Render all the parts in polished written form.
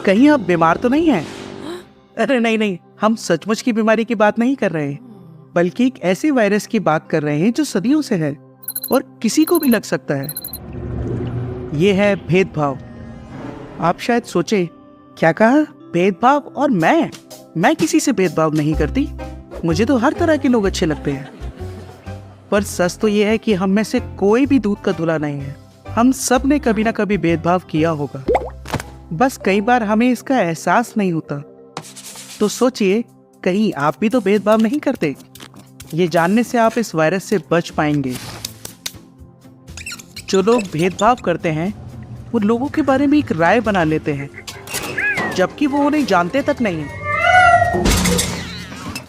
कहीं आप बीमार तो नहीं हैं? अरे नहीं नहीं, हम सचमुच की बीमारी की बात नहीं कर रहे, बल्कि एक ऐसे वायरस की बात कर रहे हैं जो सदियों से है और किसी को भी लग सकता है। ये है भेदभाव। आप शायद सोचे, क्या कहा? भेदभाव? और मैं किसी से भेदभाव नहीं करती, मुझे तो हर तरह के लोग अच्छे लगते हैं। पर सच तो ये है कि हम में से कोई भी दूध का धुला नहीं है। हम सब ने कभी ना कभी भेदभाव किया होगा, बस कई बार हमें इसका एहसास नहीं होता। तो सोचिए, कहीं आप भी तो भेदभाव नहीं करते? ये जानने से आप इस वायरस से बच पाएंगे। जो लोग भेदभाव करते हैं वो लोगों के बारे में एक राय बना लेते हैं, जबकि वो उन्हें जानते तक नहीं।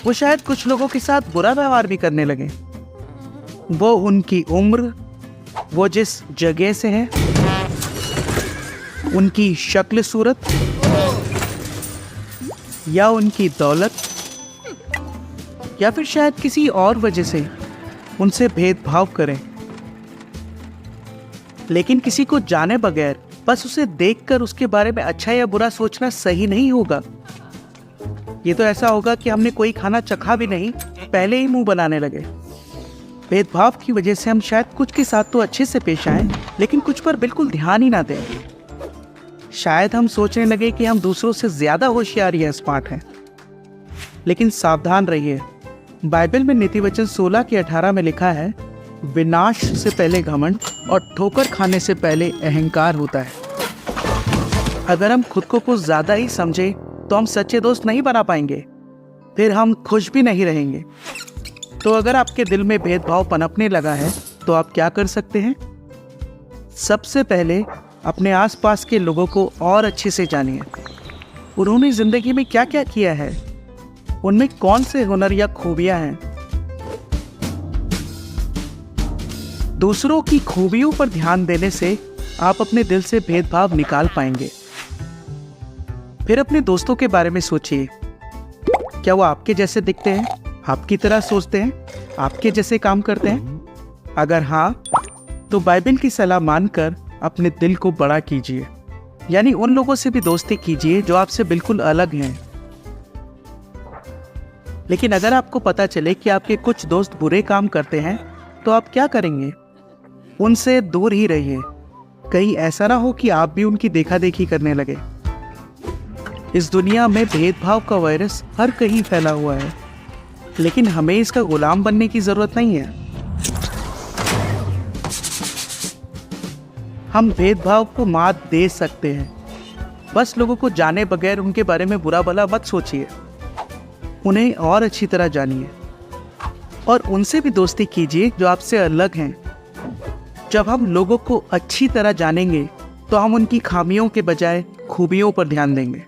वो शायद कुछ लोगों के साथ बुरा व्यवहार भी करने लगे। वो उनकी उम्र, वो जिस जगह से है, उनकी शक्ल सूरत या उनकी दौलत, या फिर शायद किसी और वजह से उनसे भेदभाव करें। लेकिन किसी को जाने बगैर बस उसे देखकर उसके बारे में अच्छा या बुरा सोचना सही नहीं होगा। ये तो ऐसा होगा कि हमने कोई खाना चखा भी नहीं, पहले ही मुंह बनाने लगे। भेदभाव की वजह से हम शायद कुछ के साथ तो अच्छे से पेश आए, लेकिन कुछ पर बिल्कुल ध्यान ही ना दें। शायद हम सोचने लगे कि हम दूसरों से ज्यादा होशियार या स्मार्ट हैं। लेकिन सावधान रहिए, बाइबल में नीतिवचन 16 के 18 में लिखा है, विनाश से पहले घमंड और ठोकर खाने से पहले अहंकार होता है। अगर हम खुद को कुछ ज्यादा ही समझे तो हम सच्चे दोस्त नहीं बना पाएंगे, फिर हम खुश भी नहीं रहेंगे। तो अगर आपके दिल में भेदभाव पनपने लगा है तो आप क्या कर सकते हैं? सबसे पहले अपने आसपास के लोगों को और अच्छे से जानिए। उन्होंने जिंदगी में क्या क्या किया है, उनमें कौन से हुनर या खूबियां हैं। दूसरों की खूबियों पर ध्यान देने से आप अपने दिल से भेदभाव निकाल पाएंगे। फिर अपने दोस्तों के बारे में सोचिए, क्या वो आपके जैसे दिखते हैं, आपकी तरह सोचते हैं, आपके जैसे काम करते हैं? अगर हाँ, तो बाइबल की सलाह मानकर अपने दिल को बड़ा कीजिए। यानी उन लोगों से भी दोस्ती कीजिए जो आपसे बिल्कुल अलग हैं। लेकिन अगर आपको पता चले कि आपके कुछ दोस्त बुरे काम करते हैं, तो आप क्या करेंगे? उनसे दूर ही रहिए। कहीं ऐसा ना हो कि आप भी उनकी देखा देखी करने लगे। इस दुनिया में भेदभाव का वायरस हर कहीं फैला हुआ है, लेकिन हमें इसका गुलाम बनने की जरूरत नहीं है। हम भेदभाव को मात दे सकते हैं। बस लोगों को जाने बगैर उनके बारे में बुरा भला मत सोचिए। उन्हें और अच्छी तरह जानिए और उनसे भी दोस्ती कीजिए जो आपसे अलग हैं। जब हम लोगों को अच्छी तरह जानेंगे तो हम उनकी खामियों के बजाय खूबियों पर ध्यान देंगे।